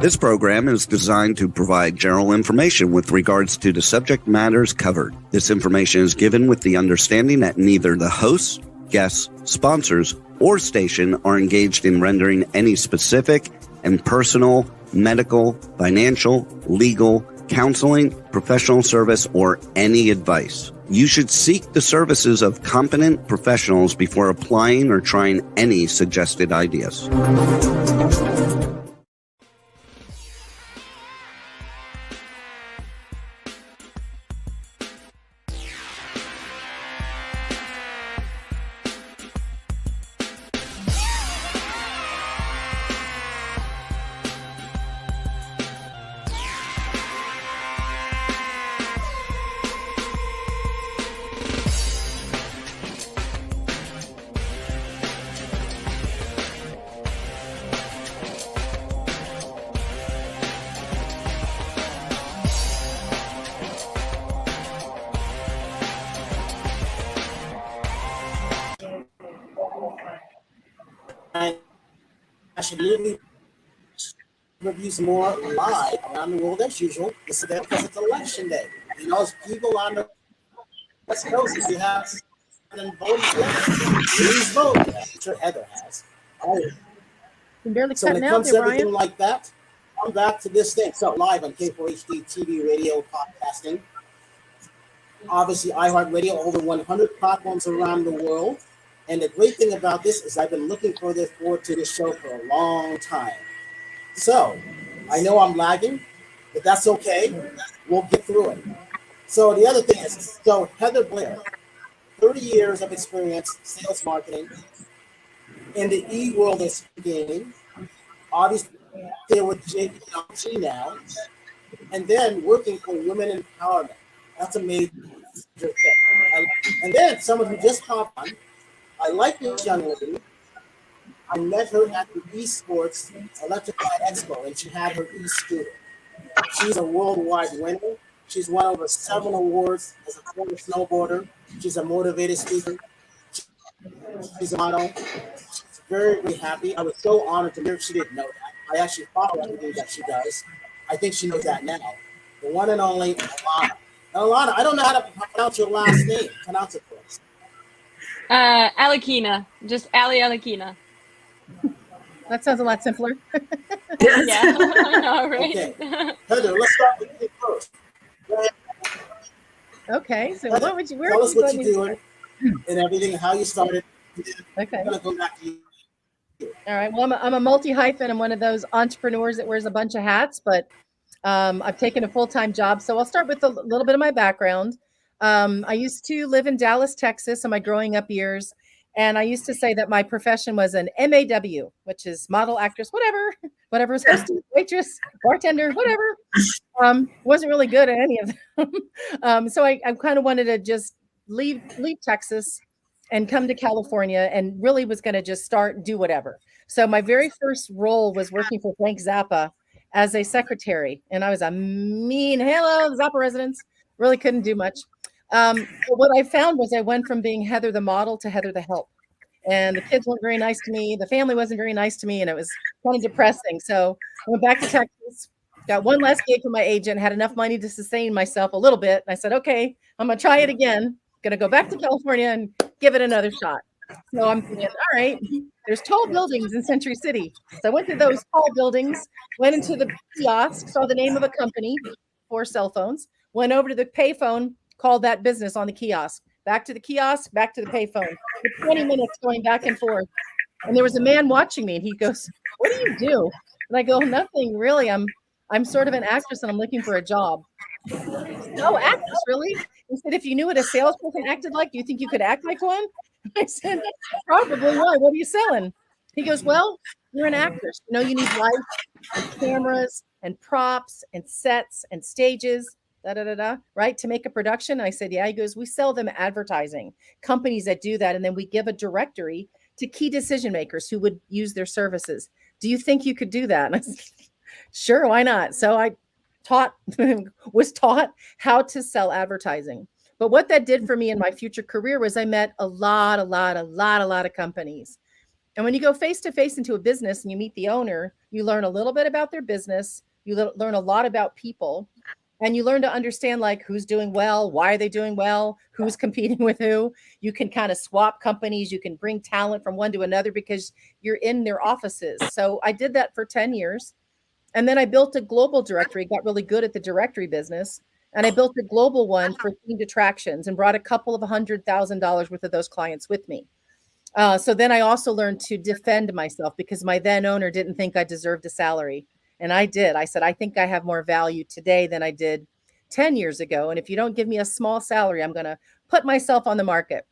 This program is designed to provide general information with regards to the subject matters covered. This information is given with the understanding that neither the hosts, guests, sponsors, or station are engaged in rendering any specific and personal, medical, financial, legal, counseling, professional service, or any advice. You should seek the services of competent professionals before applying or trying any suggested ideas. I should really reviews more live around the world as usual. This is because it's election day. You know, people on the West Coast, if you have voted please vote. I'm sure Heather has. So when it comes to everything like that, I'm back to this thing. So live on K4HD TV, radio, podcasting. Obviously, iHeartRadio, over 100 platforms around the world. And the great thing about this is I've been looking forward to this show for a long time. So I know I'm lagging, but that's okay. We'll get through it. So the other thing is, so Heather Blair, 30 years of experience, sales marketing, in the e-world of gaming, obviously there with JPLG now, and then working for women empowerment. That's a major thing. And then someone who just popped on, I like this young lady. I met her at the Esports Electrified Expo, and she had her e-scooter. She's a worldwide winner. She's won over several awards as a former snowboarder. She's a motivated speaker. She's a model. She's very, very happy. I was so honored to hear she didn't know that. I actually follow everything that she does. I think she knows that now. The one and only Alyona. Now, Alyona, I don't know how to pronounce your last name. Pronounce it for us. Alekhina, just Alekhina. That sounds a lot simpler. Yeah, I know, right? Okay. Heather, let's start with you first. Okay, so Heather, what would you? Where tell are us you what going you're doing and everything, and how you started. Okay. I'm gonna go back to you. All right. Well, I'm a multi-hyphen. I'm one of those entrepreneurs that wears a bunch of hats, but I've taken a full-time job. So I'll start with a little bit of my background. I used to live in Dallas, Texas in my growing up years. And I used to say that my profession was an MAW, which is model, actress, whatever is hostess, waitress, bartender, whatever. Wasn't really good at any of them. So I kind of wanted to just leave Texas and come to California, and really was going to just do whatever. So my very first role was working for Frank Zappa as a secretary. And I was a hello, Zappa residents. Really couldn't do much. But what I found was I went from being Heather the model to Heather the help. And the kids weren't very nice to me. The family wasn't very nice to me. And it was kind of depressing. So I went back to Texas, got one last gig from my agent, had enough money to sustain myself a little bit. And I said, okay, I'm going to try it again. Going to go back to California and give it another shot. So I'm thinking, all right, there's tall buildings in Century City. So I went to those tall buildings, went into the kiosk, saw the name of a company for cell phones, went over to the payphone, called that business on the kiosk, back to the kiosk, back to the payphone. For 20 minutes going back and forth. And there was a man watching me, and he goes, what do you do? And I go, nothing really. I'm sort of an actress, and I'm looking for a job. No, actress, really? He said, if you knew what a salesperson acted like, do you think you could act like one? I said, probably. Why? What are you selling? He goes, well, you're an actress. You know, you need lights and cameras and props and sets and stages, right, to make a production. I said, yeah. He goes, we sell them advertising, companies that do that. And then we give a directory to key decision makers who would use their services. Do you think you could do that? And I said, sure, why not? So I was taught how to sell advertising. But what that did for me in my future career was I met a lot of companies. And when you go face to face into a business and you meet the owner, you learn a little bit about their business. You learn a lot about people, and you learn to understand like who's doing well, why are they doing well, who's competing with who. You can kind of swap companies. You can bring talent from one to another because you're in their offices. So I did that for 10 years. And then I built a global directory, got really good at the directory business. And I built a global one for themed attractions and brought a couple of $100,000 worth of those clients with me. So then I also learned to defend myself because my then owner didn't think I deserved a salary. And I did. I said, I think I have more value today than I did 10 years ago. And if you don't give me a small salary, I'm going to put myself on the market.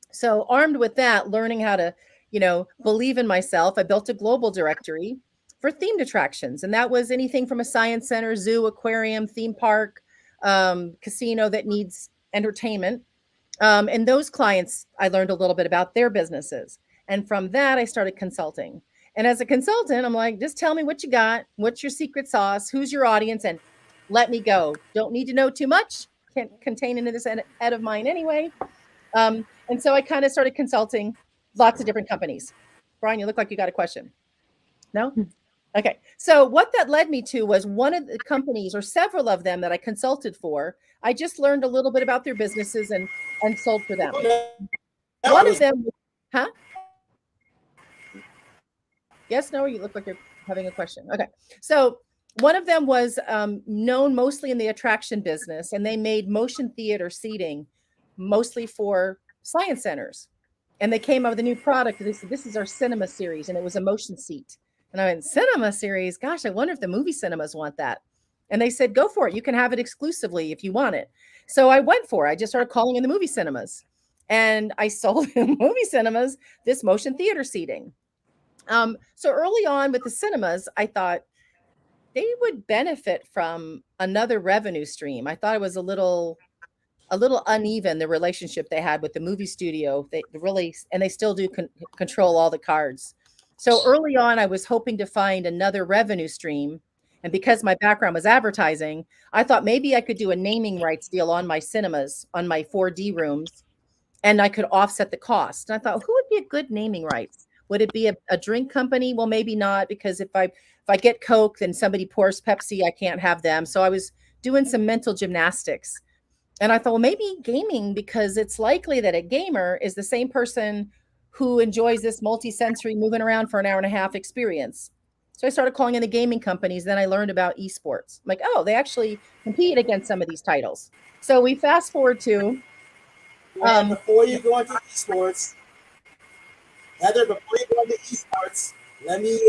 So armed with that, learning how to, believe in myself, I built a global directory for themed attractions. And that was anything from a science center, zoo, aquarium, theme park, casino that needs entertainment. And those clients, I learned a little bit about their businesses. And from that, I started consulting. And as a consultant, I'm like, just tell me what you got. What's your secret sauce? Who's your audience? And let me go. Don't need to know too much. Can't contain into this head of mine anyway. And so I kind of started consulting lots of different companies. Brian, you look like you got a question. No? Okay. So what that led me to was one of the companies or several of them that I consulted for. I just learned a little bit about their businesses and sold for them. One of them, huh? Yes, no, you look like you're having a question. Okay. So one of them was known mostly in the attraction business, and they made motion theater seating mostly for science centers. And they came up with a new product. They said, this is our cinema series. And it was a motion seat. And I went, cinema series? Gosh, I wonder if the movie cinemas want that. And they said, go for it. You can have it exclusively if you want it. So I went for it. I just started calling in the movie cinemas. And I sold in movie cinemas this motion theater seating. So early on with the cinemas, I thought they would benefit from another revenue stream. I thought it was a little uneven, the relationship they had with the movie studio. They really, and they still do control all the cards. So early on, I was hoping to find another revenue stream. And because my background was advertising, I thought maybe I could do a naming rights deal on my cinemas, on my 4D rooms, and I could offset the cost. And I thought, who would be a good naming rights? Would it be a drink company? Well, maybe not, because if I get Coke, then somebody pours Pepsi, I can't have them. So I was doing some mental gymnastics. And I thought, well, maybe gaming, because it's likely that a gamer is the same person who enjoys this multi-sensory moving around for an hour and a half experience. So I started calling in the gaming companies. Then I learned about esports. I'm like, oh, they actually compete against some of these titles. So we fast forward to. Before you go into esports, Heather, before you go into esports, let me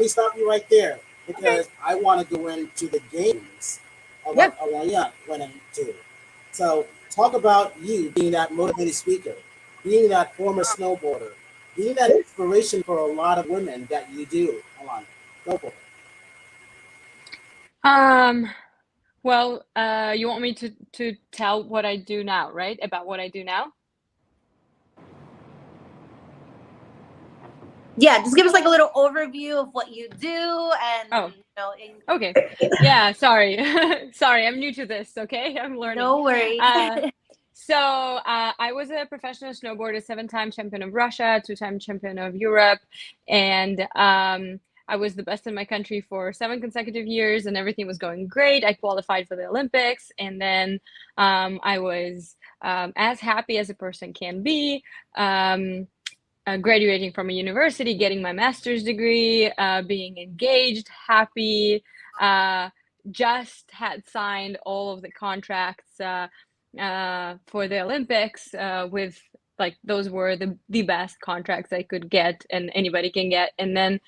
stop you right there, because I want to go into the games of Alyona went into. So talk about you being that motivated speaker, being that former snowboarder, being that inspiration for a lot of women that you do. Alyona, go for it. Well, you want me to tell what I do now, right? About what I do now? Yeah, just give us like a little overview of what you do and Okay. Yeah, sorry. Sorry, I'm new to this, okay? I'm learning. No worries. So I was a professional snowboarder, 7-time champion of Russia, 2-time champion of Europe, and I was the best in my country for 7 consecutive years, and everything was going great. I qualified for the Olympics, and then I was as happy as a person can be. Graduating from a university, getting my master's degree, being engaged, happy, just had signed all of the contracts for the Olympics with, like, those were the best contracts I could get and anybody can get. And then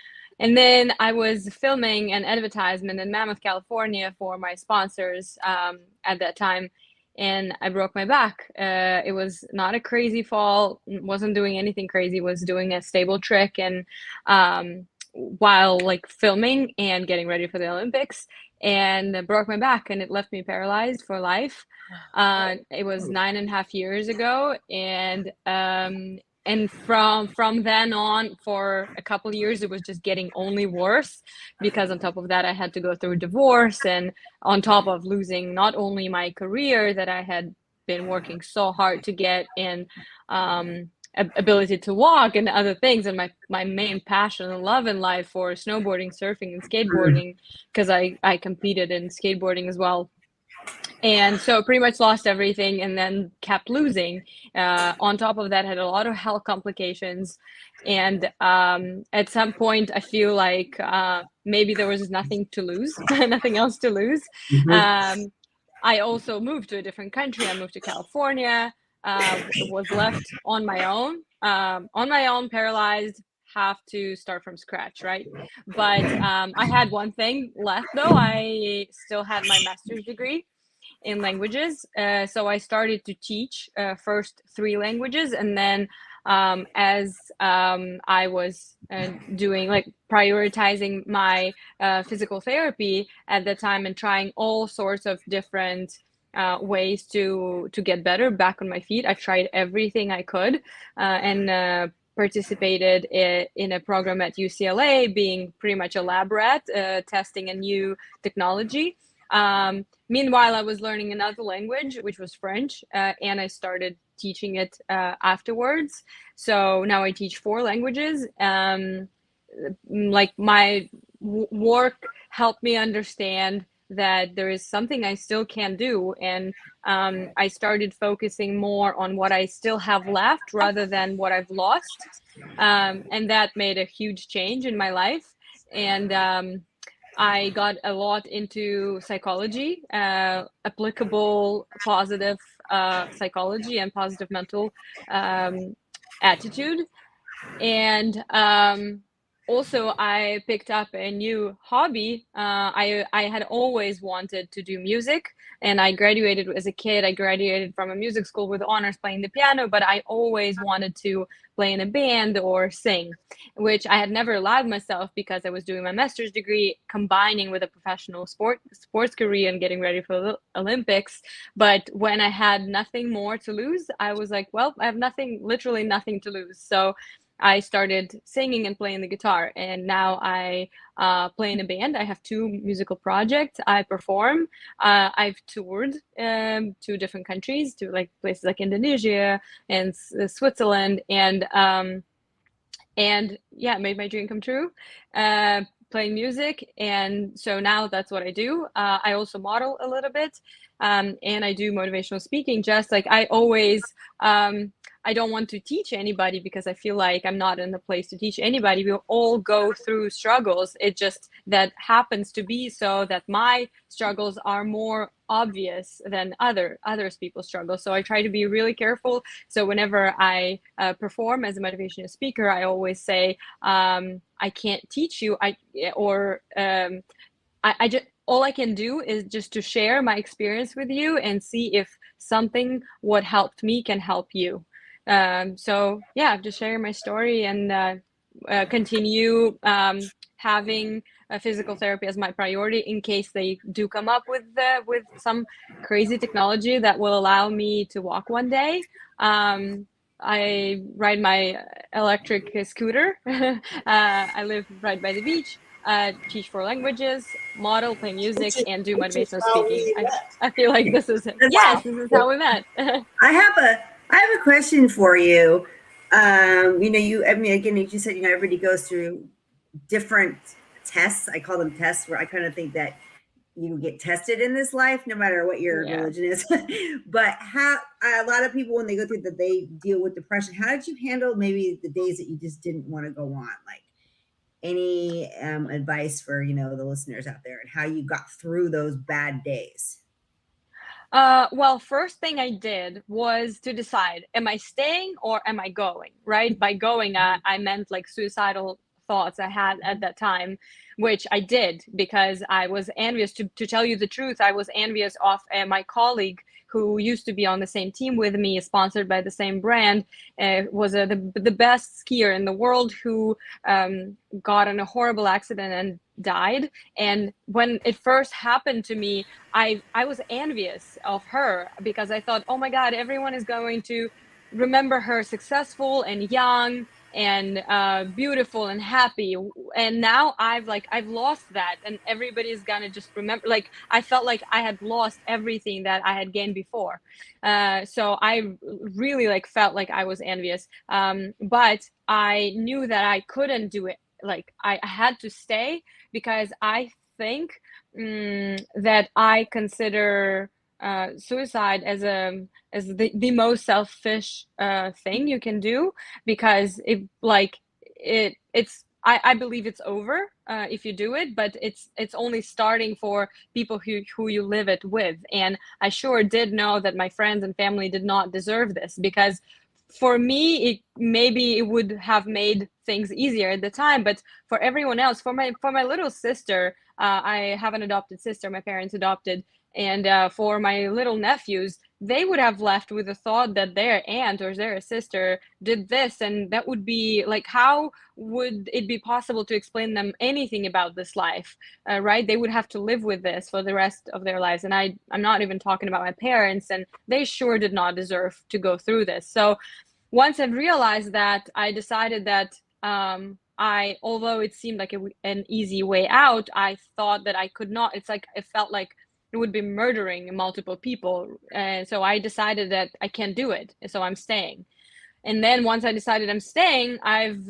I was filming an advertisement in Mammoth, California for my sponsors at that time. And I broke my back. It was not a crazy fall, wasn't doing anything crazy, was doing a stable trick and while like filming and getting ready for the Olympics, and broke my back, and it left me paralyzed for life. It was 9.5 years ago, and from then on, for a couple of years, it was just getting only worse, because on top of that, I had to go through a divorce, and on top of losing not only my career that I had been working so hard to get in ability to walk and other things, and my main passion and love in life for snowboarding, surfing, and skateboarding, because I competed in skateboarding as well. And so pretty much lost everything and then kept losing. On top of that, had a lot of health complications. And at some point, I feel like maybe there was nothing to lose, nothing else to lose. I also moved to a different country. I moved to California, was left on my own, paralyzed, have to start from scratch, right? But I had one thing left though. I still had my master's degree in languages. So I started to teach first 3 languages, and then as I was doing, like, prioritizing my physical therapy at the time and trying all sorts of different ways to get better, back on my feet. I tried everything I could, and participated in a program at UCLA, being pretty much a lab rat, testing a new technology. Meanwhile, I was learning another language, which was French, and I started teaching it afterwards. So now I teach 4 languages. Like, my work helped me understand that there is something I still can do, and I started focusing more on what I still have left rather than what I've lost, and that made a huge change in my life. And I got a lot into psychology, applicable positive psychology and positive mental attitude. And also, I picked up a new hobby. I had always wanted to do music, and I graduated as a kid. I graduated from a music school with honors playing the piano, but I always wanted to play in a band or sing, which I had never allowed myself because I was doing my master's degree, combining with a professional sports career and getting ready for the Olympics. But when I had nothing more to lose, I was like, well, I have literally nothing to lose. So I started singing and playing the guitar, and now I play in a band. I have 2 musical projects. I perform. I've toured to different countries, to like places like Indonesia and Switzerland, and yeah, made my dream come true, playing music. And so now that's what I do. I also model a little bit, and I do motivational speaking. Just like I always. I don't want to teach anybody because I feel like I'm not in the place to teach anybody. We all go through struggles. It just that happens to be so that my struggles are more obvious than others people's struggles. So I try to be really careful. So whenever I perform as a motivational speaker, I always say, I can't teach you. I just, all I can do is just to share my experience with you and see if something what helped me can help you. So yeah, just sharing my story and continue having physical therapy as my priority in case they do come up with some crazy technology that will allow me to walk one day. I ride my electric scooter. I live right by the beach. Teach 4 languages, model, play music, and do motivational speaking. I feel like this is it. Yes, this is how we met. I have a question for you. I mean, again, you said, everybody goes through different tests. I call them tests, where I kind of think that you get tested in this life, no matter what your religion is. But how a lot of people, when they go through that, they deal with depression. How did you handle maybe the days that you just didn't want to go on? Like, any advice for the listeners out there and how you got through those bad days? Well, first thing I did was to decide, am I staying or am I going? Right? By going, I meant like suicidal thoughts I had at that time, which I did because I was envious. To tell you the truth, I was envious of my colleague who used to be on the same team with me, sponsored by the same brand, was the best skier in the world, who got in a horrible accident and died. And when it first happened to me, I was envious of her because I thought, oh my God, everyone is going to remember her successful and young and beautiful and happy. And now I've lost that, and everybody's gonna just remember, like, I felt like I had lost everything that I had gained before. So I really like felt like I was envious, but I knew that I couldn't do it. Like, I had to stay, because I think that I consider suicide as the most selfish thing you can do, because I believe it's over if you do it, but it's only starting for people who you live it with. And I sure did know that my friends and family did not deserve this, because for me, maybe it would have made things easier at the time, but for everyone else, for my little sister, I have an adopted sister, my parents adopted, and for my little nephews, they would have left with the thought that their aunt or their sister did this, and that would be like, how would it be possible to explain them anything about this life, right? They would have to live with this for the rest of their lives. And I'm not even talking about my parents, and they sure did not deserve to go through this. So once I realized that, I decided that although it seemed like an easy way out, I thought that I could not. It's like, it felt like it would be murdering multiple people. And so I decided that I can't do it. So I'm staying. And then once I decided I'm staying, I've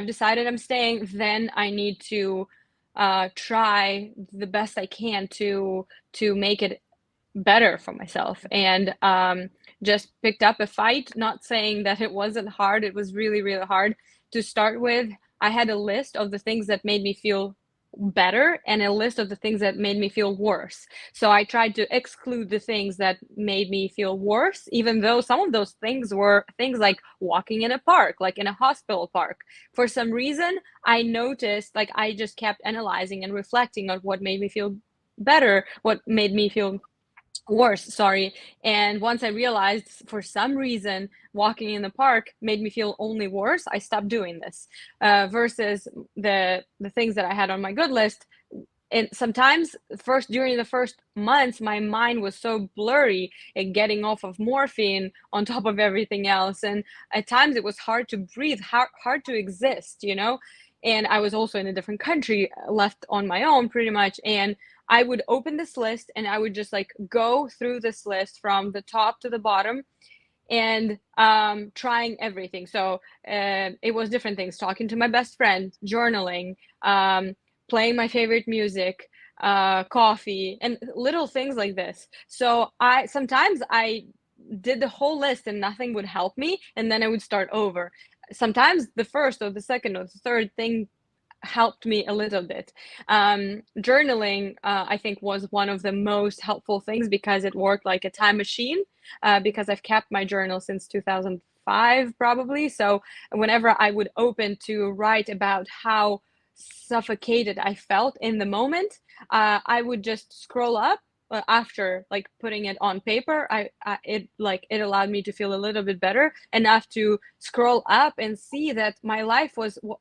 decided I'm staying. Then I need to try the best I can to make it better for myself. And just picked up a fight, not saying that it wasn't hard. It was really, really hard to start with. I had a list of the things that made me feel better and a list of the things that made me feel worse. So I tried to exclude the things that made me feel worse, even though some of those things were things like walking in a park, like in a hospital park. For some reason, I noticed, like, I just kept analyzing and reflecting on what made me feel better, what made me feel worse, sorry. And once I realized, for some reason, walking in the park made me feel only worse, I stopped doing this, versus the things that I had on my good list. And sometimes during the first months, my mind was so blurry and getting off of morphine on top of everything else. And at times it was hard to breathe, hard to exist, you know? And I was also in a different country, left on my own pretty much. And I would open this list and I would just like go through this list from the top to the bottom, and trying everything. So it was different things: talking to my best friend, journaling, playing my favorite music, coffee, and little things like this. So sometimes I did the whole list and nothing would help me, and then I would start over. Sometimes the first or the second or the third thing helped me a little bit. Journaling, I think, was one of the most helpful things, because it worked like a time machine, because I've kept my journal since 2005 probably. So whenever I would open to write about how suffocated I felt in the moment, I would just scroll up. After like putting it on paper, it allowed me to feel a little bit better, enough to scroll up and see that my life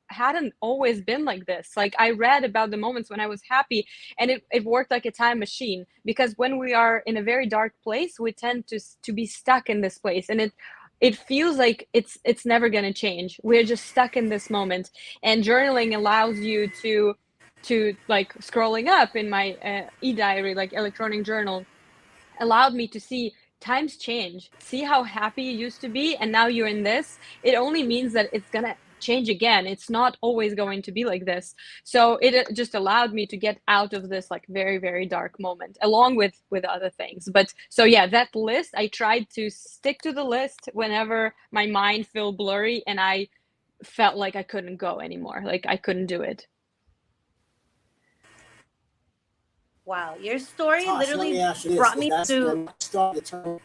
hadn't always been like this. Like, I read about the moments when I was happy, and it worked like a time machine, because when we are in a very dark place, we tend to be stuck in this place, and it feels like it's never going to change. We're just stuck in this moment. And journaling allows you to like, scrolling up in my e-diary, like electronic journal, allowed me to see times change, see how happy you used to be, and now you're in this. It only means that it's gonna change again. It's not always going to be like this. So it just allowed me to get out of this like very, very dark moment, along with other things. But so yeah, that list, I tried to stick to the list whenever my mind felt blurry and I felt like I couldn't go anymore, like I couldn't do it. Wow, your story Tosh, literally let me ask you this. brought me That's to. when I started to turn.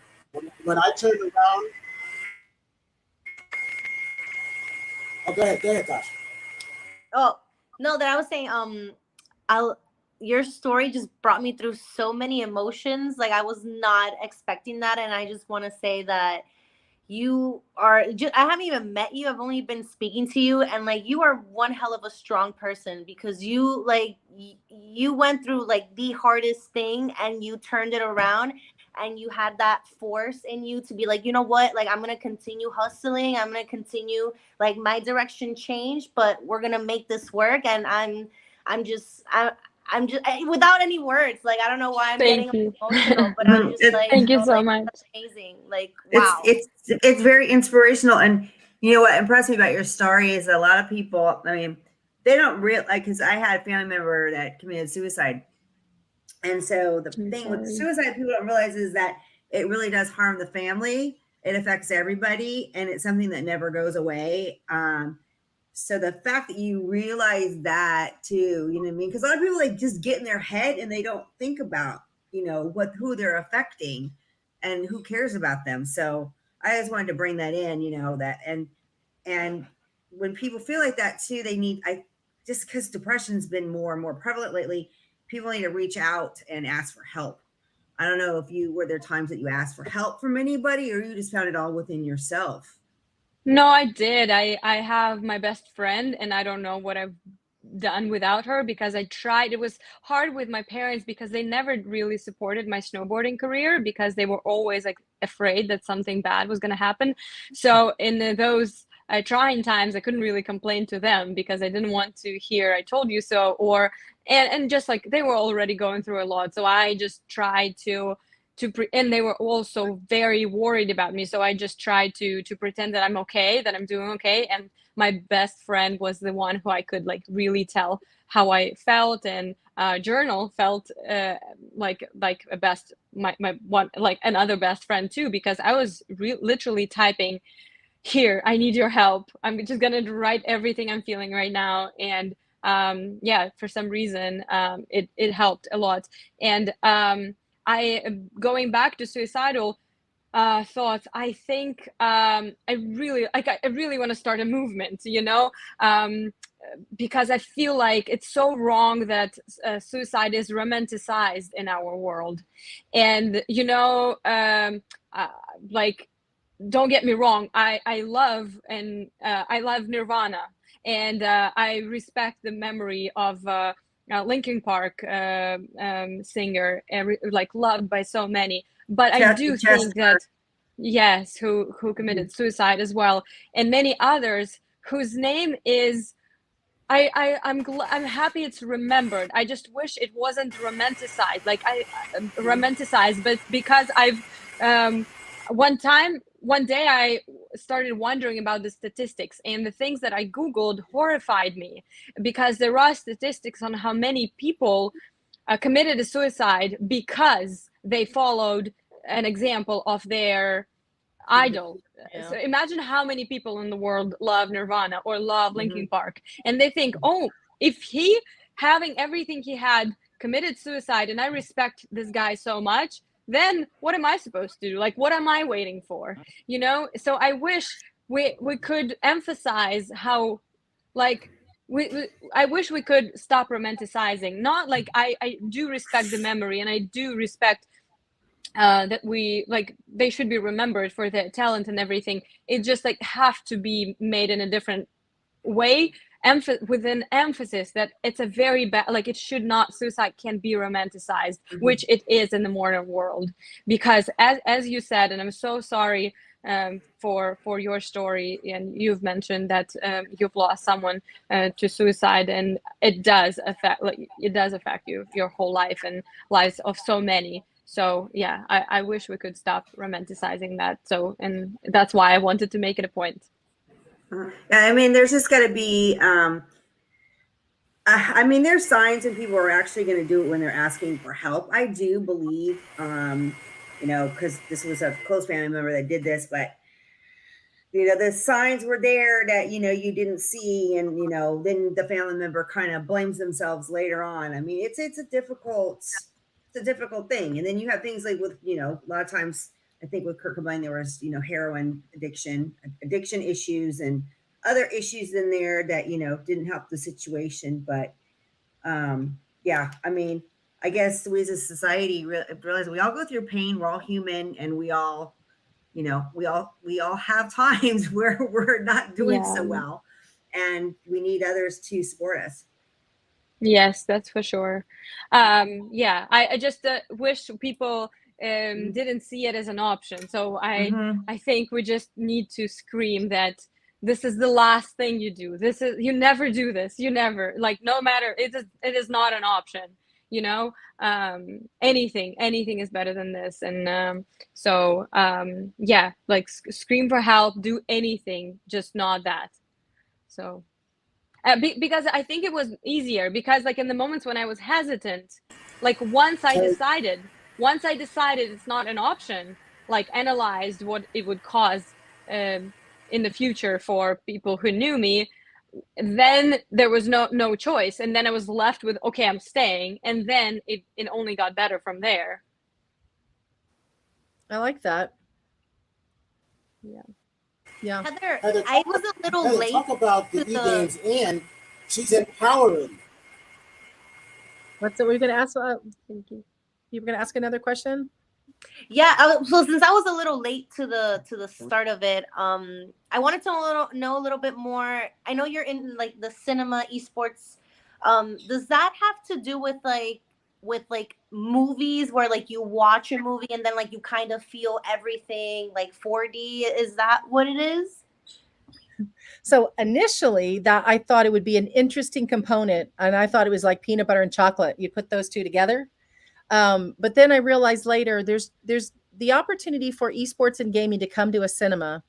When I turned around. Oh, go ahead, Tosh. Oh no, that I was saying. Your story just brought me through so many emotions. Like, I was not expecting that, and I just want to say that you are just, I haven't even met you. I've only been speaking to you, and like, you are one hell of a strong person, because you went through like the hardest thing and you turned it around, and you had that force in you to be like, you know what, like I'm gonna continue hustling, I'm gonna continue, like my direction changed, but we're gonna make this work. And I'm just without any words, like I don't know why I'm Thank getting you. emotional, but I'm just like, Thank you you know, so like much. that's amazing, like wow. It's very inspirational. And you know what impressed me about your story is a lot of people, I mean, they don't realize, like, because I had a family member that committed suicide. And so the I'm thing with sorry. suicide, people don't realize is that it really does harm the family. It affects everybody, and it's something that never goes away. So the fact that you realize that too, you know what I mean? Because a lot of people like just get in their head and they don't think about, you know, who they're affecting and who cares about them. So I just wanted to bring that in, you know, that and when people feel like that too, they need, just because depression's been more and more prevalent lately, people need to reach out and ask for help. I don't know if were there times that you asked for help from anybody, or you just found it all within yourself? No, I did. I have my best friend, and I don't know what I've done without her, because I tried. It was hard with my parents because they never really supported my snowboarding career, because they were always like afraid that something bad was going to happen. So in those trying times, I couldn't really complain to them because I didn't want to hear "I told you so," or and just like they were already going through a lot. So I just tried and they were also very worried about me. So I just tried to pretend that I'm okay, that I'm doing okay. And my best friend was the one who I could like really tell how I felt, and journal felt like a best, my one, like another best friend too, because I was literally typing, "Here, I need your help. I'm just gonna write everything I'm feeling right now." And yeah, for some reason, it helped a lot. And I going back to suicidal thoughts, I think I really want to start a movement, you know, because I feel like it's so wrong that suicide is romanticized in our world. And you know, like, don't get me wrong, I love Nirvana, and I respect the memory of Linkin Park singer, like loved by so many. But I do think that, yes, who committed suicide as well, and many others whose name is, I'm happy it's remembered. I just wish it wasn't romanticized, like romanticized, but because I've one day I started wondering about the statistics, and the things that I Googled horrified me, because there are statistics on how many people committed a suicide because they followed an example of their idol. Yeah. So imagine how many people in the world love Nirvana or love Linkin Park, and they think, oh, if he, having everything he had, committed suicide, and I respect this guy so much, then what am I supposed to do? Like, what am I waiting for? You know? So I wish we could emphasize how, like, I wish we could stop romanticizing. Not like, I do respect the memory, and I do respect that we, like, they should be remembered for their talent and everything. It just like have to be made in a different way, with an emphasis that it's a very bad, like, it should not, suicide can be romanticized, which it is in the modern world. Because as you said, and I'm so sorry for your story, and you've mentioned that you've lost someone to suicide, and it does affect, like, it does affect you, your whole life, and lives of so many. So yeah, I wish we could stop romanticizing that. So, and that's why I wanted to make it a point. I mean, there's just got to be, I mean, there's signs and people are actually going to do it when they're asking for help. I do believe, you know, because this was a close family member that did this, but, you know, the signs were there that, you know, you didn't see. And, you know, then the family member kind of blames themselves later on. I mean, it's a difficult thing. And then you have things like with, you know, a lot of times, I think with Kurt Cobain, there was, you know, heroin addiction issues, and other issues in there that, you know, didn't help the situation. But yeah, I mean, I guess we as a society realize we all go through pain. We're all human, and we all, you know, we all have times where we're not doing so well, and we need others to support us. Yes, that's for sure. Yeah, I just wish people didn't see it as an option. So Mhm. I think we just need to scream that this is the last thing you do. This is, you never do this. You never, like, no matter, it is not an option, you know. Anything is better than this. And yeah, like scream for help, do anything, just not that. So because I think it was easier, because like in the moments when I was hesitant, like once I decided it's not an option, like analyzed what it would cause in the future for people who knew me, then there was no choice, and then I was left with, okay, I'm staying, and then it only got better from there. I like that. Yeah. Heather, Heather, I was a little Heather, late. talk about the e-games, and she's empowering. What's it? We're going to ask. Thank you. You were going to ask another question? Yeah. So since I was a little late to the start of it, I wanted to know a little bit more. I know you're in like the cinema esports. Does that have to do with like movies where like you watch a movie and then like you kind of feel everything like 4D? Is that what it is? So initially that I thought it would be an interesting component, and I thought it was like peanut butter and chocolate. You put those two together. But then I realized later there's the opportunity for esports and gaming to come to a cinema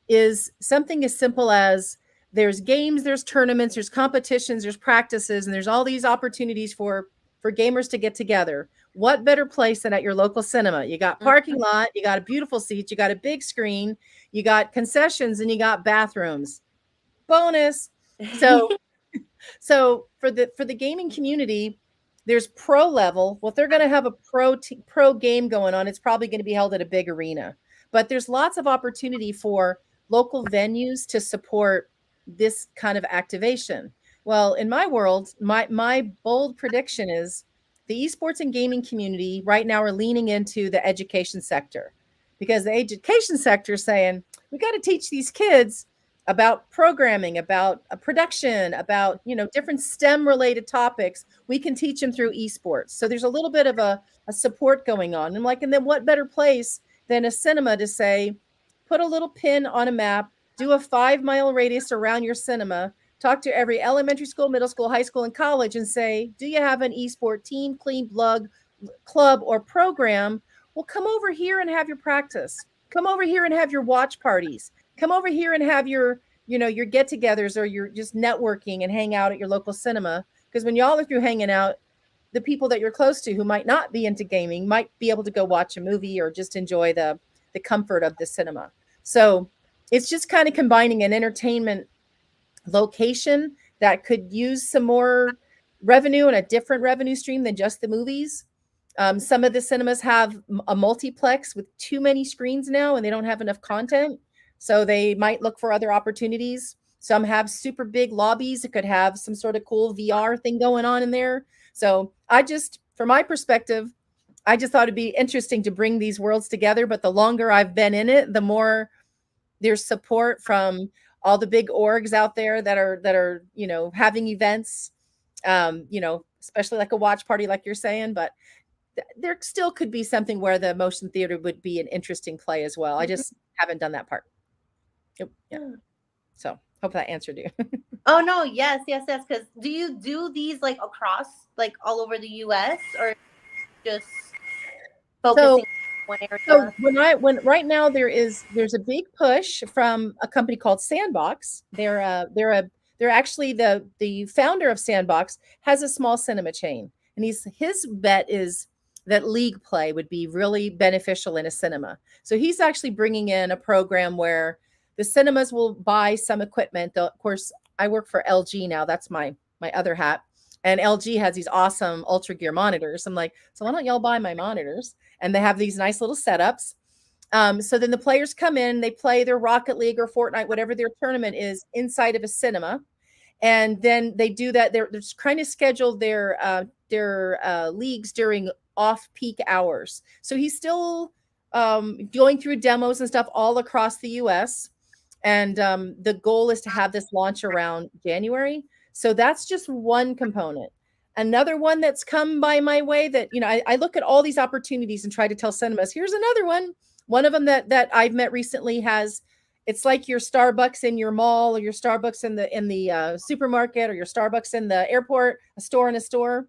is something as simple as there's games, there's tournaments, there's competitions, there's practices, and there's all these opportunities for gamers to get together. What better place than at your local cinema? You got parking lot, you got a beautiful seats, you got a big screen, you got concessions, and you got bathrooms. Bonus. So for the gaming community, there's pro level. Well, if they're going to have a pro game going on, it's probably going to be held at a big arena. But there's lots of opportunity for local venues to support this kind of activation. Well, in my world, my bold prediction is the esports and gaming community right now are leaning into the education sector, because the education sector is saying, we got to teach these kids about programming, about production, about, different STEM related topics. We can teach them through esports. So there's a little bit of a support going on. And then what better place than a cinema to say, put a little pin on a map, do a 5-mile radius around your cinema, talk to every elementary school, middle school, high school, and college and say, do you have an esport team, clean blood, club, or program? Well, come over here and have your practice. Come over here and have your watch parties. Come over here and have your get-togethers, or you're just networking and hang out at your local cinema. Because when y'all are through hanging out, the people that you're close to who might not be into gaming might be able to go watch a movie or just enjoy the comfort of the cinema. So it's just kind of combining an entertainment location that could use some more revenue and a different revenue stream than just the movies. Some of the cinemas have a multiplex with too many screens now, and they don't have enough content. So they might look for other opportunities. Some have super big lobbies. It could have some sort of cool VR thing going on in there. So from my perspective, I just thought it'd be interesting to bring these worlds together. But the longer I've been in it, the more there's support from all the big orgs out there that are having events, especially like a watch party, like you're saying. But there still could be something where the motion theater would be an interesting play as well. I just haven't done that part. Yeah. So hope that answered you. Oh no, yes. Because do you do these like across, like all over the U.S., or just focusing on one area? So when right now there's a big push from a company called Sandbox. They're actually the founder of Sandbox has a small cinema chain, and his bet is that league play would be really beneficial in a cinema. So he's actually bringing in a program where the cinemas will buy some equipment. Of course, I work for LG now. That's my other hat. And LG has these awesome Ultra Gear monitors. I'm like, so why don't y'all buy my monitors? And they have these nice little setups. So then the players come in, they play their Rocket League or Fortnite, whatever their tournament is, inside of a cinema. And then they do that. They're trying to schedule their leagues during off-peak hours. So he's still going through demos and stuff all across the U.S. And the goal is to have this launch around January. So that's just one component. Another one that's come by my way that, you know, I look at all these opportunities and try to tell cinemas, here's another one. One of them that I've met recently has, it's like your Starbucks in your mall, or your Starbucks in the supermarket, or your Starbucks in the airport, a store in a store.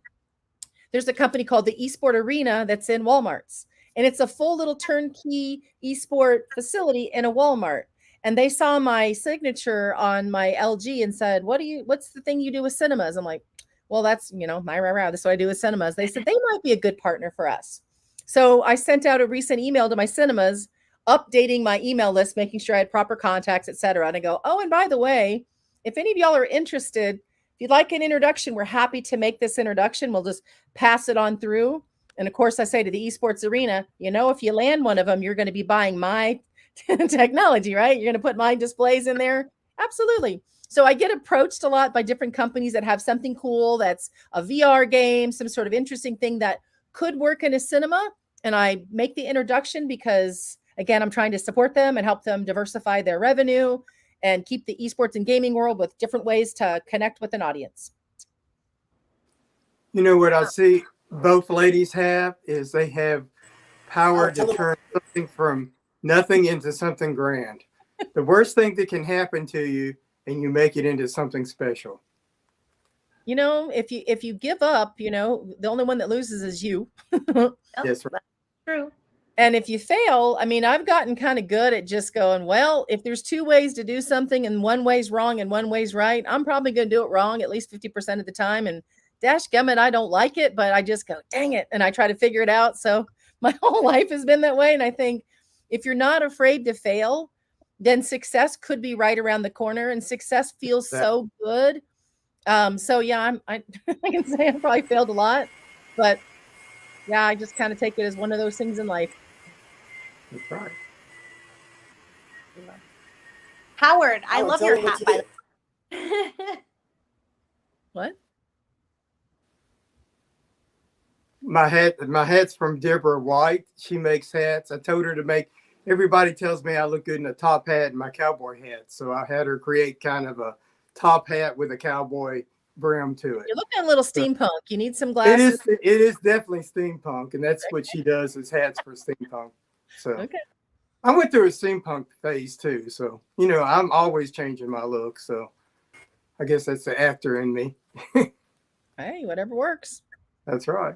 There's a company called the Esport Arena that's in Walmart's, and it's a full little turnkey esport facility in a Walmart. And they saw my signature on my LG and said, what's the thing you do with cinemas? I'm like, well, that's, you know, that's what I do with cinemas. They said they might be a good partner for us. So I sent out a recent email to my cinemas, updating my email list, making sure I had proper contacts, et cetera. And I go, oh, and by the way, if any of y'all are interested, if you'd like an introduction, we're happy to make this introduction. We'll just pass it on through. And of course, I say to the Esports Arena, you know, if you land one of them, you're going to be buying my technology, right? You're going to put my displays in there. Absolutely. So I get approached a lot by different companies that have something cool that's a VR game, some sort of interesting thing that could work in a cinema. And I make the introduction because, again, I'm trying to support them and help them diversify their revenue and keep the esports and gaming world with different ways to connect with an audience. You know what I see both ladies have is they have power to turn something from nothing into something grand. The worst thing that can happen to you, and you make it into something special. You know, if you give up, you know, the only one that loses is you. Yes, right. True. And if you fail, I mean, I've gotten kind of good at just going, well, if there's two ways to do something and one way's wrong and one way's right, I'm probably going to do it wrong at least 50% of the time. And gummit, I don't like it, but I just go, dang it. And I try to figure it out. So my whole life has been that way. And I think if you're not afraid to fail, then success could be right around the corner, and success feels so good. So yeah, I can say I probably failed a lot, but yeah, I just kind of take it as one of those things in life. That's right. Howard, I love your hat, by the way. What? My hat's from Deborah White. She makes hats. I told her to make. Everybody tells me I look good in a top hat and my cowboy hat, so I had her create kind of a top hat with a cowboy brim to it. You're looking a little steampunk. You need some glasses. It is definitely steampunk, and that's what she does is hats for steampunk. So okay. I went through a steampunk phase too, so you know I'm always changing my look. So I guess that's the actor in me. Hey, whatever works. That's right.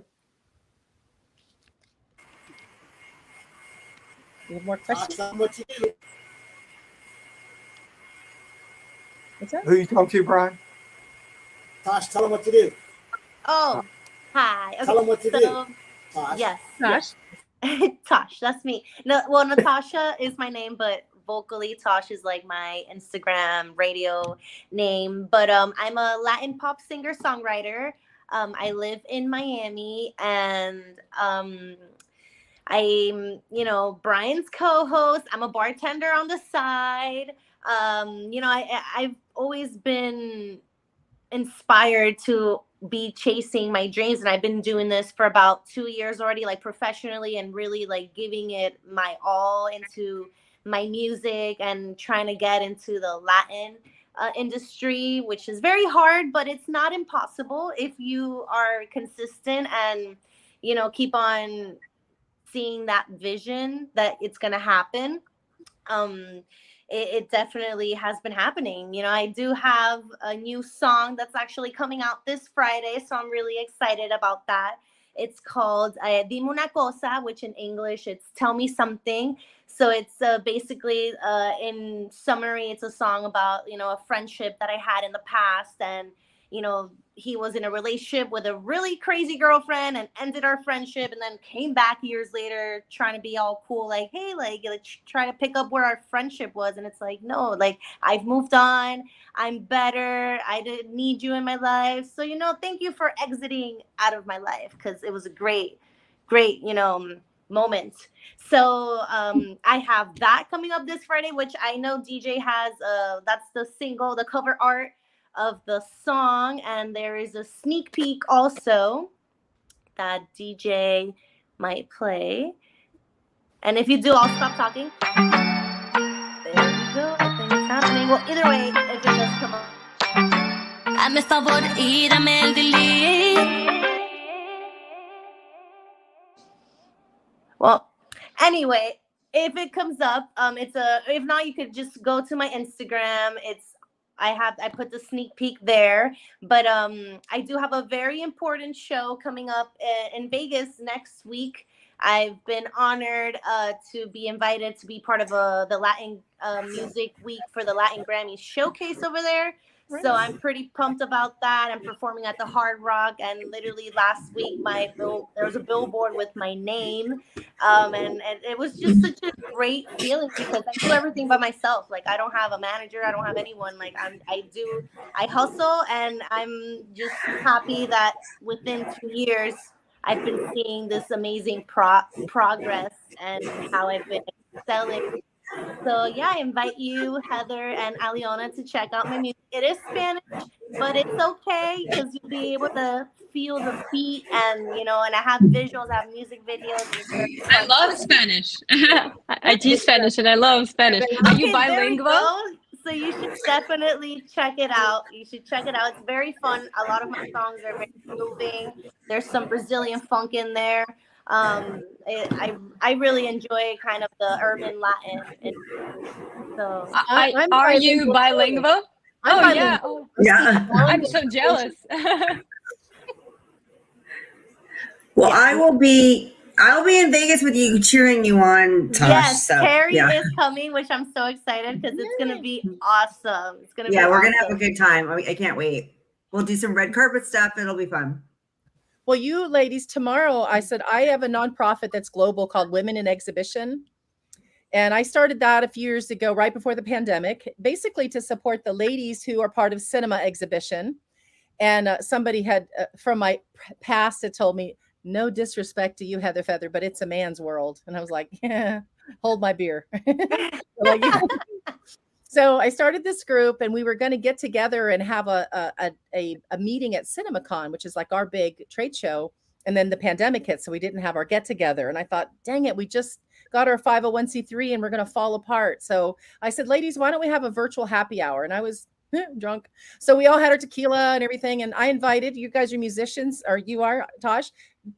You have more questions? Tell them what you do. What's that? Who you talking to, Brian? Tosh, tell them what to do. Oh, hi. Okay, Tell them what to do. Tosh. Yes. Tosh? Yes. Tosh, that's me. No, well, Natasha is my name, but vocally Tosh is like my Instagram radio name. But I'm a Latin pop singer songwriter. I live in Miami, and I'm, you know, Brian's co-host. I'm a bartender on the side. You know, I've always been inspired to be chasing my dreams, and I've been doing this for about 2 years already, like professionally, and really like giving it my all into my music and trying to get into the Latin industry, which is very hard, but it's not impossible if you are consistent and, you know, keep on seeing that vision that it's going to happen. It definitely has been happening. You know, I do have a new song that's actually coming out this Friday, so I'm really excited about that. It's called Dime una cosa, which in English, it's Tell Me Something. So it's basically, in summary, it's a song about, you know, a friendship that I had in the past. And, you know, he was in a relationship with a really crazy girlfriend and ended our friendship, and then came back years later trying to be all cool, like, hey, like try to pick up where our friendship was. And it's like, no, like I've moved on. I'm better. I didn't need you in my life. So, you know, thank you for exiting out of my life, because it was a great, you know, moment. So I have that coming up this Friday, which I know DJ has. That's the single, the cover art of the song, and there is a sneak peek also that DJ might play. And if you do, I'll stop talking. There you go. I think it's happening. Well, either way, if it does come up. Hazme favor y dame el delete. Well, anyway, if it comes up, if not, you could just go to my Instagram. I put the sneak peek there, but I do have a very important show coming up in Vegas next week. I've been honored to be invited to be part of the Latin Music Week for the Latin Grammy Showcase over there. So I'm pretty pumped about that. I'm performing at the Hard Rock, and literally last week there was a billboard with my name, and it was just such a great feeling because I do everything by myself. Like, I don't have a manager, I don't have anyone. Like, I hustle, and I'm just happy that within 2 years I've been seeing this amazing progress and how I've been excelling. So yeah, I invite you, Heather and Alyona, to check out my music. It is Spanish, but it's okay because you'll be able to feel the beat, and and I have visuals, I have music videos. I love Spanish. I teach Spanish and I love Spanish. Are you bilingual? So you should definitely check it out. It's very fun. A lot of my songs are very moving. There's some Brazilian funk in there. I really enjoy kind of the urban Latin. So are you bilingual? I'm Oh Yeah. I'm so jealous. Well, I'll be in Vegas with you, cheering you on, Tosh. Yes, so, Terry yeah. is coming, which I'm so excited because it's gonna be awesome. We're gonna have a good time. I can't wait. We'll do some red carpet stuff. It'll be fun. Well, you ladies, tomorrow, I said, I have a nonprofit that's global called Women in Exhibition. And I started that a few years ago, right before the pandemic, basically to support the ladies who are part of Cinema Exhibition. And somebody had, from my past, had told me, no disrespect to you, Heather Feather, but it's a man's world. And I was like, yeah, hold my beer. So I started this group, and we were going to get together and have a meeting at CinemaCon, which is like our big trade show. And then the pandemic hit, so we didn't have our get together. And I thought, dang it, we just got our 501c3 and we're going to fall apart. So I said, ladies, why don't we have a virtual happy hour? And I was drunk. So we all had our tequila and everything. And I invited, you guys are musicians, or you are, Tosh,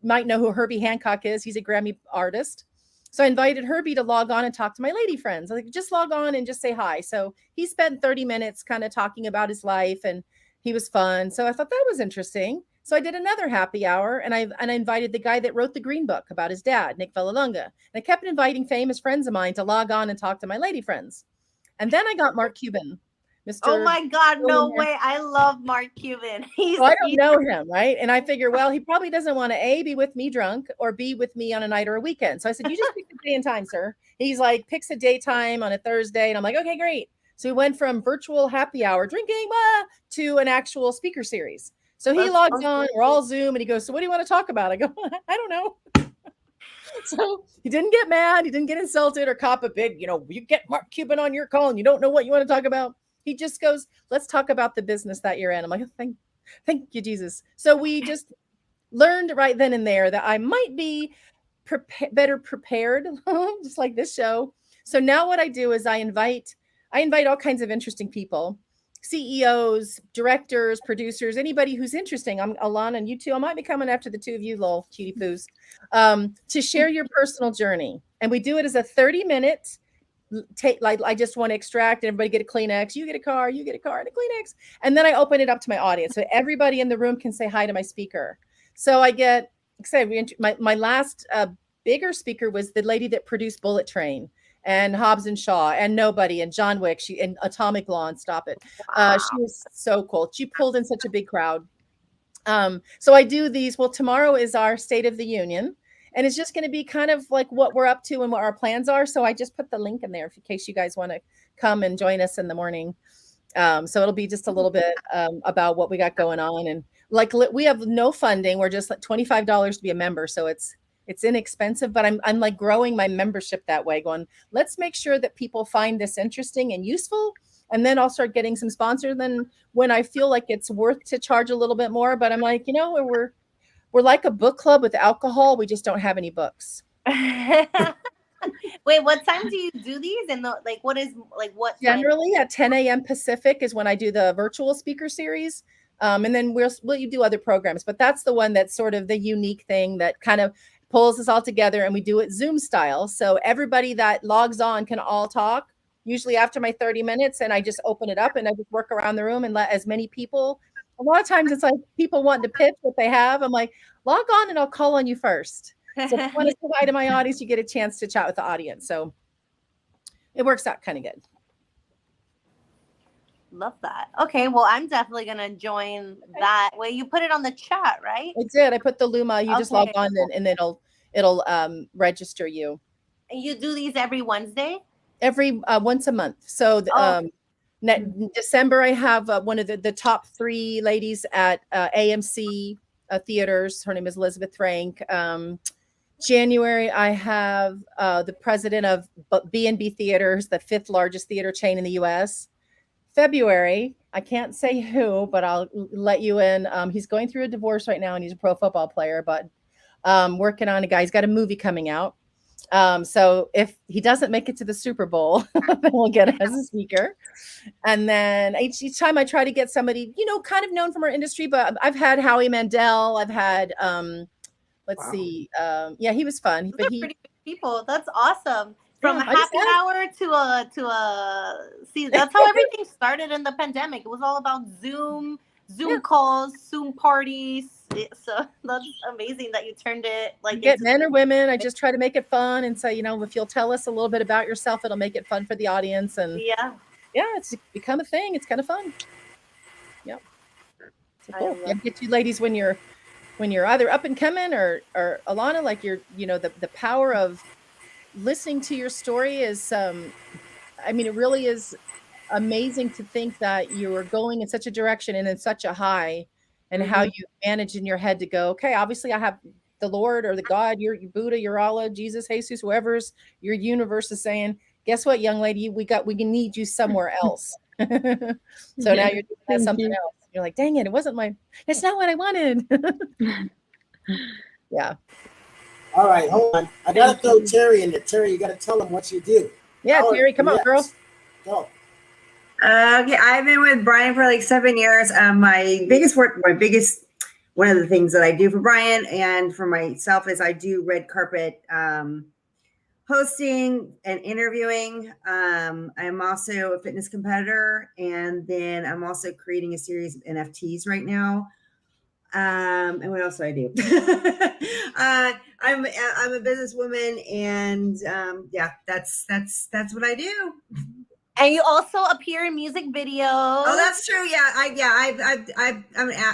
might know who Herbie Hancock is. He's a Grammy artist. So I invited Herbie to log on and talk to my lady friends. I was like, just log on and just say hi. So he spent 30 minutes kind of talking about his life, and he was fun. So I thought that was interesting. So I did another happy hour, and I invited the guy that wrote the Green Book about his dad, Nick Vallelonga. And I kept inviting famous friends of mine to log on and talk to my lady friends. And then I got Mark Cuban. Oh my God, no way. I love Mark Cuban. I don't know him, right? And I figure, well, he probably doesn't want to A, be with me drunk, or B, with me on a night or a weekend. So I said, you just pick the day and time, sir. He's like, picks a daytime on a Thursday. And I'm like, okay, great. So we went from virtual happy hour drinking to an actual speaker series. So he logs on, we're all Zoom, and he goes, so what do you want to talk about? I go, I don't know. So he didn't get mad. He didn't get insulted or cop a big, you get Mark Cuban on your call and you don't know what you want to talk about. He just goes, let's talk about the business that you're in. I'm like, thank you, Jesus. So we just learned right then and there that I might be better prepared, just like this show. So now what I do is I invite all kinds of interesting people, CEOs, directors, producers, anybody who's interesting. I'm Alana, and you two, I might be coming after the two of you little cutie poos, to share your personal journey. And we do it as a 30-minute like, I just want to extract, and everybody get a Kleenex, you get a car and a Kleenex. And then I open it up to my audience. So everybody in the room can say hi to my speaker. So I get excited. My last bigger speaker was the lady that produced Bullet Train and Hobbs and Shaw and Nobody and John Wick, and Atomic Law and Stop It. She was so cool. She pulled in such a big crowd. So I do these. Well, tomorrow is our State of the Union. And it's just going to be kind of like what we're up to and what our plans are. So I just put the link in there in case you guys want to come and join us in the morning. So it'll be just a little bit about what we got going on. And like, we have no funding. We're just like $25 to be a member. So it's inexpensive, but I'm like growing my membership that way, going, let's make sure that people find this interesting and useful. And then I'll start getting some sponsors. Then when I feel like it's worth to charge a little bit more, but I'm like, we're like a book club with alcohol. We just don't have any books. Wait, what time do you do these? And what? Generally at 10 a.m. Pacific is when I do the virtual speaker series. And then we'll do other programs, but that's the one that's sort of the unique thing that kind of pulls us all together, and we do it Zoom style. So everybody that logs on can all talk, usually after my 30 minutes, and I just open it up and I just work around the room and let as many people. A lot of times it's like people wanting to pitch what they have. I'm like, log on and I'll call on you first. So if you want to say hi to my audience, you get a chance to chat with the audience. So it works out kind of good. Love that. Okay, well, I'm definitely gonna join that. Way you put it on the chat, right? I did. I put the Luma. You just log Okay. on and it'll register you. And you do these every Wednesday? Every once a month. So December, I have one of the top 3 ladies at AMC theaters. Her name is Elizabeth Frank. January, I have the president of B&B Theaters, the 5th largest theater chain in the U.S. February, I can't say who, but I'll let you in. He's going through a divorce right now, and he's a pro football player, but working on a guy. He's got a movie coming out. So if he doesn't make it to the Super Bowl, then we'll get him as a speaker. And then each time I try to get somebody, kind of known from our industry, but I've had Howie Mandel. I've had, let's see. Yeah, he was fun. Those are pretty good people. That's awesome. From a happy hour to a see, that's how everything started in the pandemic. It was all about Zoom calls, Zoom parties. So that's amazing that you turned it like get men or women. I just try to make it fun and say, if you'll tell us a little bit about yourself, it'll make it fun for the audience. And it's become a thing. It's kind of fun. Yeah. So cool. Get you ladies when you're either up and coming or Alyona, like the power of listening to your story is it really is amazing to think that you are going in such a direction and in such a high, and how you manage in your head to go, okay, obviously I have the Lord or the God, your Buddha, your Allah, Jesus, Jesus, whoever's your universe is saying, guess what, young lady, we need you somewhere else. So now you're doing something else. You're like, dang it, it's not what I wanted. Yeah. All right, hold on. I gotta throw Terry in there. Terry, you gotta tell them what you do. Yeah, Terry, come on, girl. Go. Okay, I've been with Brian for like 7 years. One of the things that I do for Brian and for myself is I do red carpet hosting and interviewing. I'm also a fitness competitor, and then I'm also creating a series of NFTs right now. And what else do I do? I'm a businesswoman, and that's what I do. And you also appear in music videos. Oh, that's true. Yeah, I've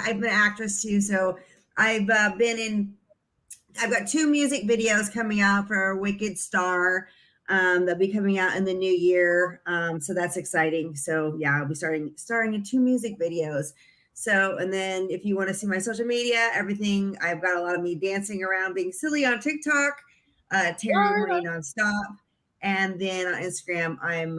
been an actress too. So I've got 2 music videos coming out for Wicked Star. That'll be coming out in the new year. So that's exciting. So yeah, I'll be starring in 2 music videos. So, and then if you want to see my social media, everything, I've got a lot of me dancing around, being silly on TikTok, Terry Marie Nonstop. And then on Instagram, I'm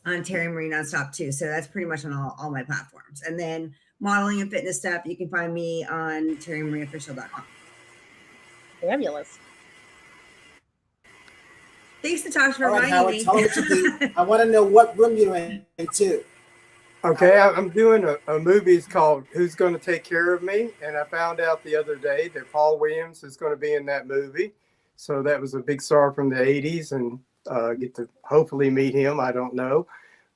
on Terry Marie Nonstop too. So that's pretty much on all my platforms. And then modeling and fitness stuff, you can find me on terrymarieofficial.com. Fabulous. Thanks, Natasha, for reminding me. Tell me what you do. I want to know what room you're in too. Okay, I'm doing a movie. It's called Who's Going to Take Care of Me? And I found out the other day that Paul Williams is going to be in that movie. So that was a big star from the 80s, and get to hopefully meet him. I don't know.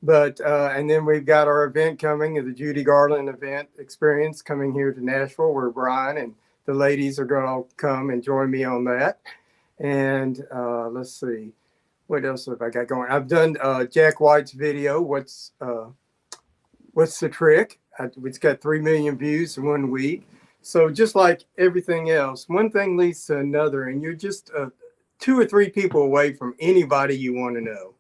But and then we've got our event coming, the Judy Garland event experience coming here to Nashville, where Brian and the ladies are going to come and join me on that. And let's see, what else have I got going? I've done Jack White's video, What's the Trick? It's got 3 million views in 1 week. So just like everything else, one thing leads to another, and you're just 2 or 3 people away from anybody you want to know.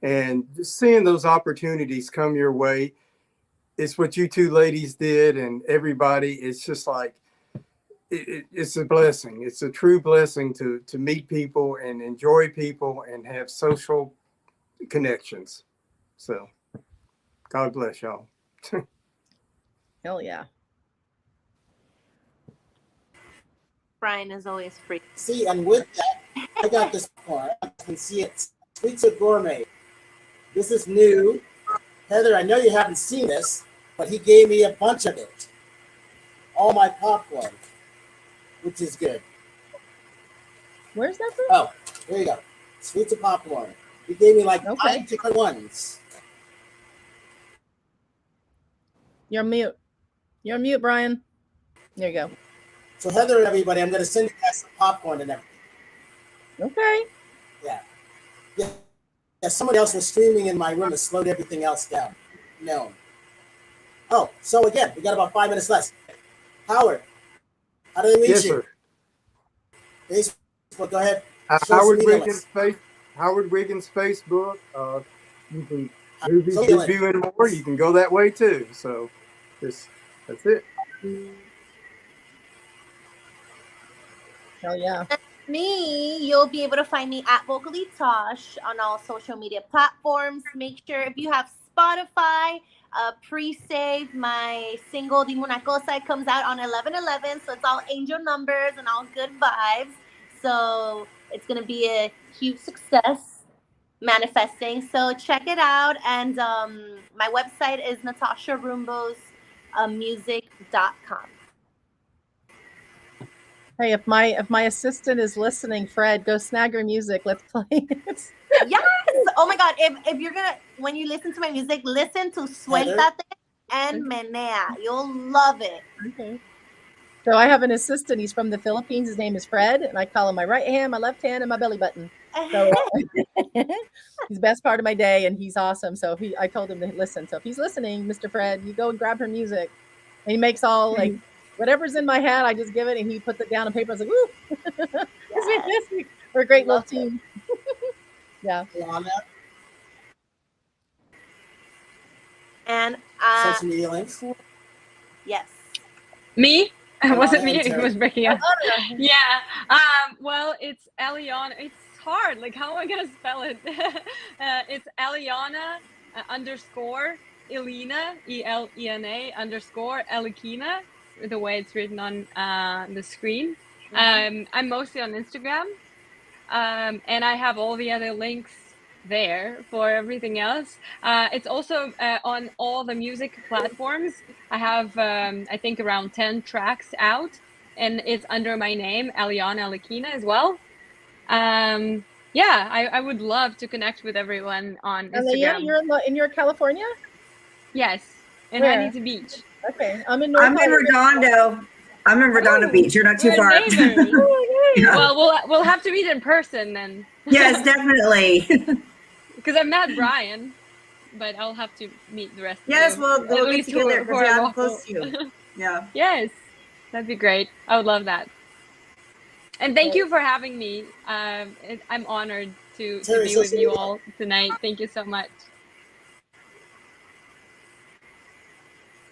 And just seeing those opportunities come your way, it's what you 2 ladies did, and everybody. It's just like, it's a blessing. It's a true blessing to meet people and enjoy people and have social connections. So God bless y'all. Hell yeah. Brian is always free. See, and with that, I got this part. I can see it. Sweets of Gourmet. This is new. Heather, I know you haven't seen this, but he gave me a bunch of it. All my popcorn, which is good. Where's that from? Oh, there you go. Sweet to popcorn. You gave me like Okay. 5 different ones. You're on mute. You're on mute, Brian. There you go. So Heather and everybody, I'm going to send you guys some popcorn and everything. Okay. Yeah. Yeah, somebody else was streaming in my room and slowed everything else down. No. Oh, so again, we got about 5 minutes left. Howard, how do they reach Yes, you? sir. Facebook, go ahead. Howard Wiggins Facebook. You can movies review and more. You can go that way too. So that's it. Hell yeah. Me, you'll be able to find me at Vocally Tosh on all social media platforms. Make sure if you have Spotify, pre-save my single Dime Una Cosa. It comes out on 11/11, so it's all angel numbers and all good vibes. So it's gonna be a huge success manifesting. So check it out, and my website is natasharumbosmusic.com. Hey, if my assistant is listening, Fred, go snag her music. Let's play it. Yes. Oh my God. If you're gonna, when you listen to my music, listen to Suéltate and Menea. You'll love it. Okay. So I have an assistant. He's from the Philippines. His name is Fred, and I call him my right hand, my left hand, and my belly button. So he's the best part of my day, and he's awesome. So I told him to listen. So if he's listening, Mr. Fred, you go and grab her music. And he makes all like whatever's in my head, I just give it, and he puts it down on paper. I was like, "Woo, it's fantastic! We're a great little team." Yeah. And social media links. Yes. Me? Was it me? Terry. It was breaking up. Yeah. Well, it's Alyona. It's hard. Like, how am I gonna spell it? It's Alyona _Elena ELENA _Alekhina, the way it's written on the screen. I'm mostly on Instagram, and I have all the other links there for everything else. It's also on all the music platforms. I have I think around 10 tracks out, and it's under my name, Alyona Alekhina, as well. Yeah, I would love to connect with everyone on Instagram. You're in California? Yes, in Where? Huntington Beach. Okay, I'm in Redondo. I'm in Redondo Beach. You're not too far. Yeah. Well, we'll have to meet in person then. Yes, definitely. Because I've met Brian, but I'll have to meet the rest. Yes, of you. we'll At get least together who are because I'm local. close to you. Yeah. Yes, that'd be great. I would love that. And thank you for having me. I'm honored to be with you all tonight. Thank you so much.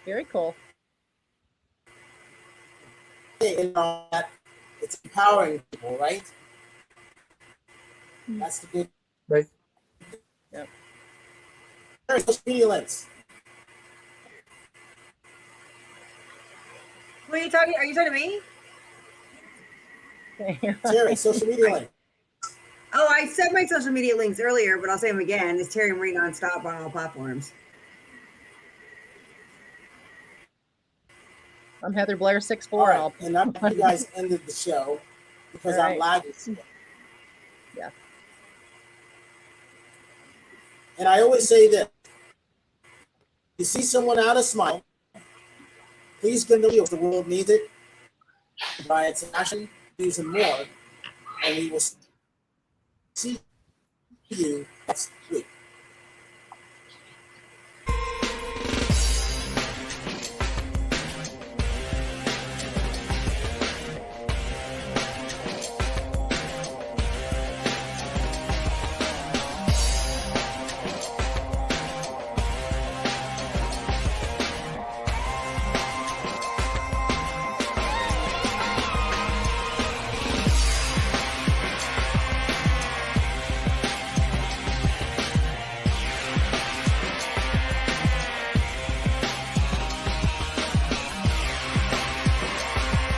Very cool. It's empowering people, right? That's the good. Right. Yeah. Social media links. Who are you talking? Are you talking to me? Terry, social media link. Oh, I said my social media links earlier, but I'll say them again. It's Terry Marie Nonstop on all platforms. I'm Heather Blair 6'4". Right. And I'm you guys ended the show because I'm lagging. Yeah. And I always say this: you see someone out of smile, please give them if the world needs it. By its action, use and more, and we will see you next week.